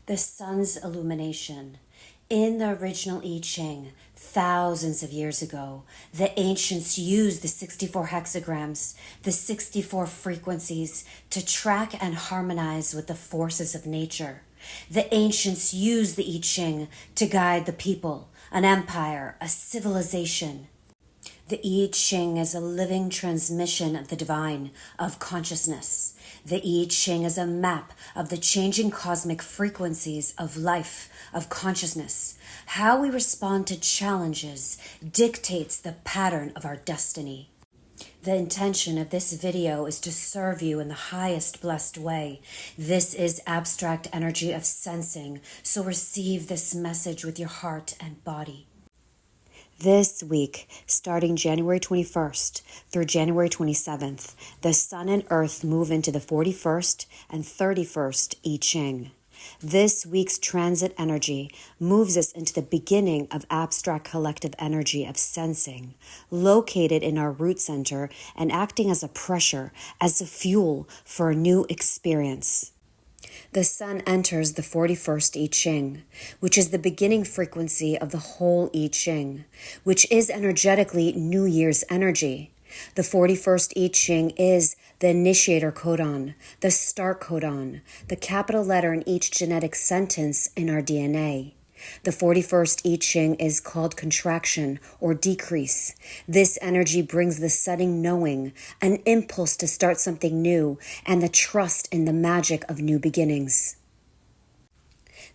The sun's illumination. In the original I Ching, thousands of years ago, the ancients used the 64 hexagrams, the 64 frequencies, to track and harmonize with the forces of nature. The ancients used the I Ching to guide the people, an empire, a civilization. The I Ching is a living transmission of the divine, of consciousness. The I Ching is a map of the changing cosmic frequencies of life, of consciousness. How we respond to challenges dictates the pattern of our destiny. The intention of this video is to serve you in the highest blessed way. This is abstract energy of sensing, so receive this message with your heart and body. This week, starting January 21st through January 27th, the Sun and Earth move into the 41st and 31st I Ching. This week's transit energy moves us into the beginning of abstract collective energy of sensing, located in our root center and acting as a pressure, as a fuel for a new experience. The sun enters the 41st I Ching, which is the beginning frequency of the whole I Ching, which is energetically New Year's energy. The 41st I Ching is the initiator codon, the start codon, the capital letter in each genetic sentence in our DNA. The 41st I Ching is called contraction or decrease. This energy brings the sudden knowing, an impulse to start something new, and the trust in the magic of new beginnings.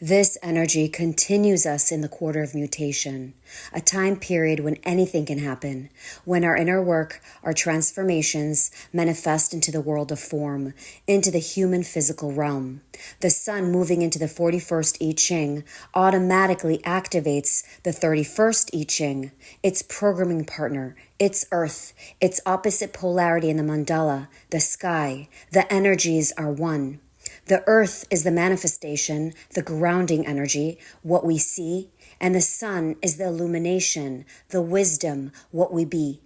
This energy continues us in the quarter of mutation, a time period when anything can happen, when our inner work, our transformations manifest into the world of form, into the human physical realm. The sun moving into the 41st I Ching automatically activates the 31st I Ching, its programming partner, its earth, its opposite polarity in the mandala, the sky. The energies are one. The earth is the manifestation, the grounding energy, what we see, and the sun is the illumination, the wisdom, what we be.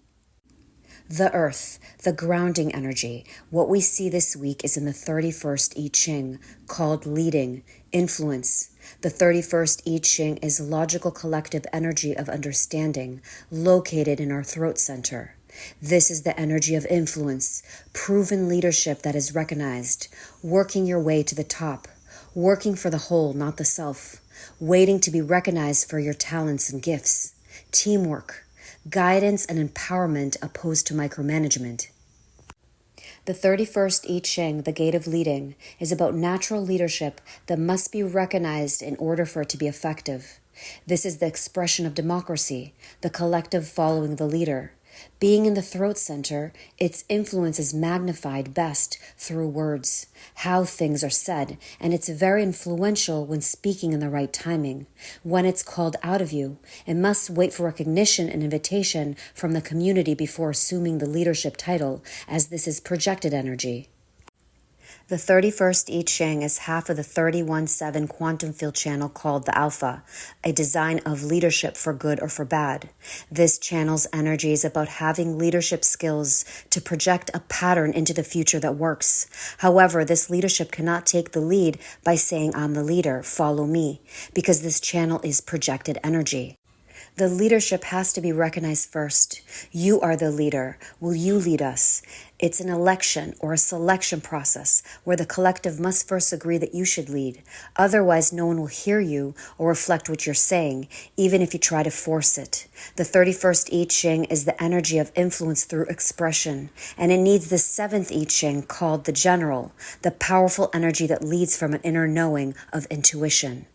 The earth, the grounding energy, what we see this week is in the 31st I Ching, called leading, influence. The 31st I Ching is logical collective energy of understanding, located in our throat center. This is the energy of influence, proven leadership that is recognized, working your way to the top, working for the whole, not the self, waiting to be recognized for your talents and gifts, teamwork, guidance and empowerment opposed to micromanagement. The 31st I Ching, the gate of leading, is about natural leadership that must be recognized in order for it to be effective. This is the expression of democracy, the collective following the leader. Being in the throat center, its influence is magnified best through words, how things are said, and it's very influential when speaking in the right timing. When it's called out of you, it must wait for recognition and invitation from the community before assuming the leadership title, as this is projected energy. The 31st I Ching is half of the 31-7 quantum field channel called the Alpha, a design of leadership for good or for bad. This channel's energy is about having leadership skills to project a pattern into the future that works. However, this leadership cannot take the lead by saying, "I'm the leader, follow me," because this channel is projected energy. The leadership has to be recognized first. You are the leader. Will you lead us? It's an election or a selection process where the collective must first agree that you should lead. Otherwise, no one will hear you or reflect what you're saying, even if you try to force it. The 31st I Ching is the energy of influence through expression, and it needs the 7th I Ching called the general, the powerful energy that leads from an inner knowing of intuition.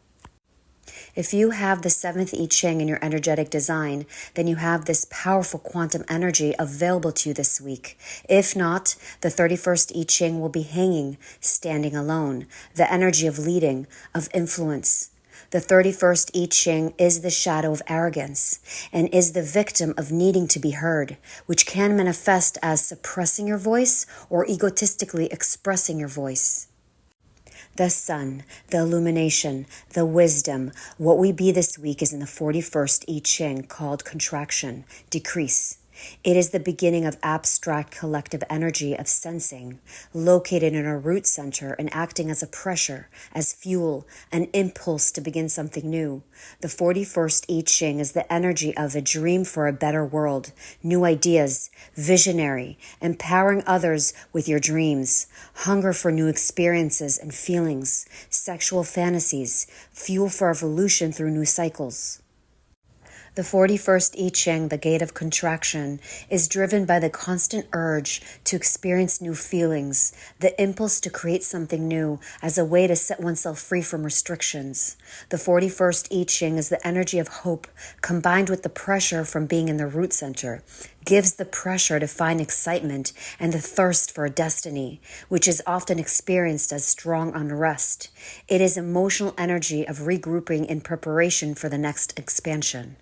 If you have the 7th I Ching in your energetic design, then you have this powerful quantum energy available to you this week. If not, the 31st I Ching will be hanging, standing alone, the energy of leading, of influence. The 31st I Ching is the shadow of arrogance and is the victim of needing to be heard, which can manifest as suppressing your voice or egotistically expressing your voice. The sun, the illumination, the wisdom, what we be this week is in the 41st I Ching called contraction, decrease. It is the beginning of abstract collective energy of sensing, located in our root center and acting as a pressure, as fuel, an impulse to begin something new. The 41st I Ching is the energy of a dream for a better world, new ideas, visionary, empowering others with your dreams, hunger for new experiences and feelings, sexual fantasies, fuel for evolution through new cycles. The 41st I Ching, the gate of contraction, is driven by the constant urge to experience new feelings, the impulse to create something new as a way to set oneself free from restrictions. The 41st I Ching is the energy of hope combined with the pressure from being in the root center, gives the pressure to find excitement and the thirst for a destiny, which is often experienced as strong unrest. It is emotional energy of regrouping in preparation for the next expansion.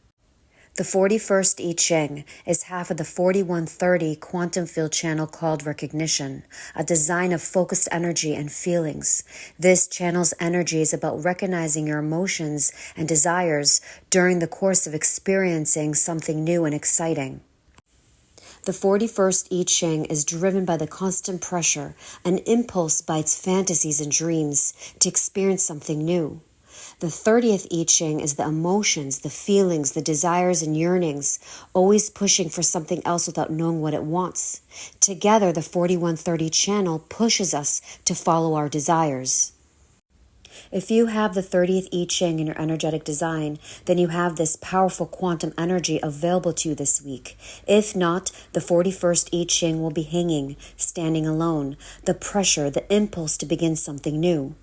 The 41st I Ching is half of the 4130 quantum field channel called recognition, a design of focused energy and feelings. This channel's energy is about recognizing your emotions and desires during the course of experiencing something new and exciting. The 41st I Ching is driven by the constant pressure, an impulse by its fantasies and dreams to experience something new. The 30th I Ching is the emotions, the feelings, the desires and yearnings, always pushing for something else without knowing what it wants. Together, the 4130 channel pushes us to follow our desires. If you have the 30th I Ching in your energetic design, then you have this powerful quantum energy available to you this week. If not, the 41st I Ching will be hanging, standing alone, the pressure, the impulse to begin something new.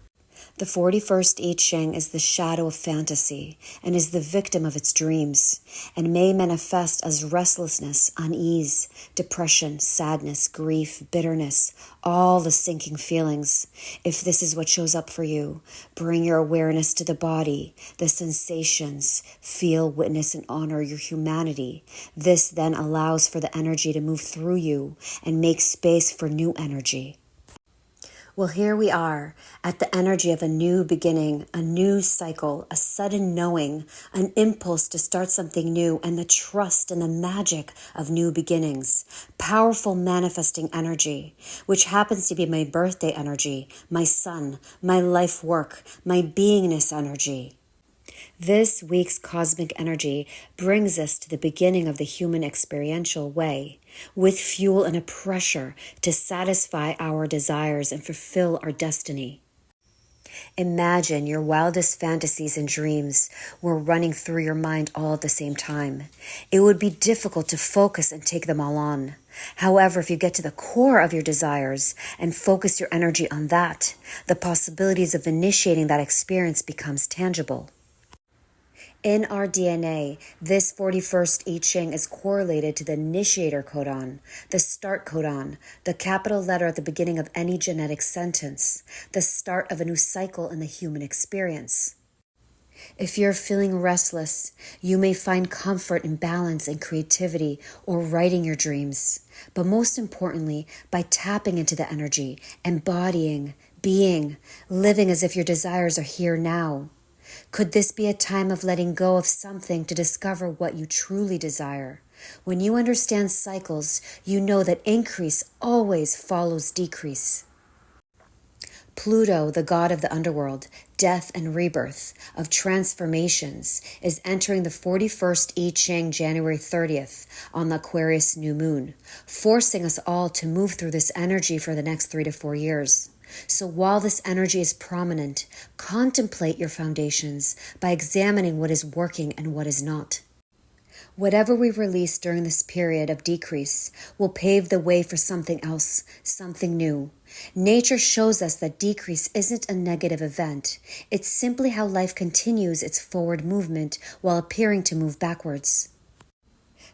The 41st I Ching is the shadow of fantasy and is the victim of its dreams and may manifest as restlessness, unease, depression, sadness, grief, bitterness, all the sinking feelings. If this is what shows up for you, bring your awareness to the body, the sensations, feel, witness, and honor your humanity. This then allows for the energy to move through you and make space for new energy. Well, here we are at the energy of a new beginning, a new cycle, a sudden knowing, an impulse to start something new, and the trust and the magic of new beginnings. Powerful manifesting energy, which happens to be my birthday energy, my sun, my life work, my beingness energy. This week's cosmic energy brings us to the beginning of the human experiential way, with fuel and a pressure to satisfy our desires and fulfill our destiny. Imagine your wildest fantasies and dreams were running through your mind all at the same time. It would be difficult to focus and take them all on. However, if you get to the core of your desires and focus your energy on that, the possibilities of initiating that experience becomes tangible. In our DNA, this 41st I Ching is correlated to the initiator codon, the start codon, the capital letter at the beginning of any genetic sentence, the start of a new cycle in the human experience. If you're feeling restless, you may find comfort in balance and creativity or writing your dreams. But most importantly, by tapping into the energy, embodying, being, living as if your desires are here now. Could this be a time of letting go of something to discover what you truly desire? When you understand cycles, you know that increase always follows decrease. Pluto, the god of the underworld, death and rebirth, of transformations, is entering the 41st I Ching January 30th on the Aquarius new moon, forcing us all to move through this energy for the next 3 to 4 years. So while this energy is prominent, contemplate your foundations by examining what is working and what is not. Whatever we release during this period of decrease will pave the way for something else, something new. Nature shows us that decrease isn't a negative event. It's simply how life continues its forward movement while appearing to move backwards.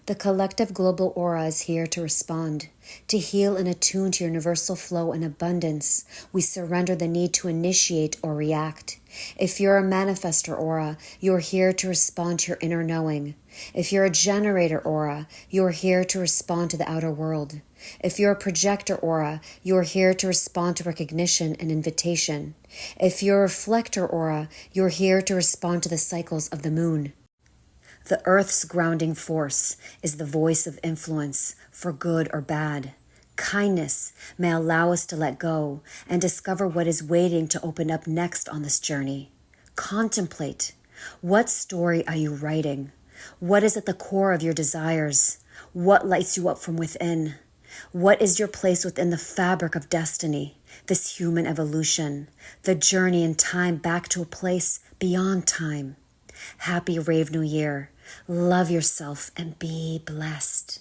The collective global aura is here to respond, to heal and attune to universal flow and abundance. We surrender the need to initiate or react. If you're a manifestor aura, you're here to respond to your inner knowing. If you're a generator aura, you're here to respond to the outer world. If you're a projector aura, you're here to respond to recognition and invitation. If you're a reflector aura, you're here to respond to the cycles of the moon. The earth's grounding force is the voice of influence for good or bad. Kindness may allow us to let go and discover what is waiting to open up next on this journey. Contemplate. What story are you writing? What is at the core of your desires? What lights you up from within? What is your place within the fabric of destiny, this human evolution, the journey in time back to a place beyond time? Happy Rave New Year. Love yourself and be blessed.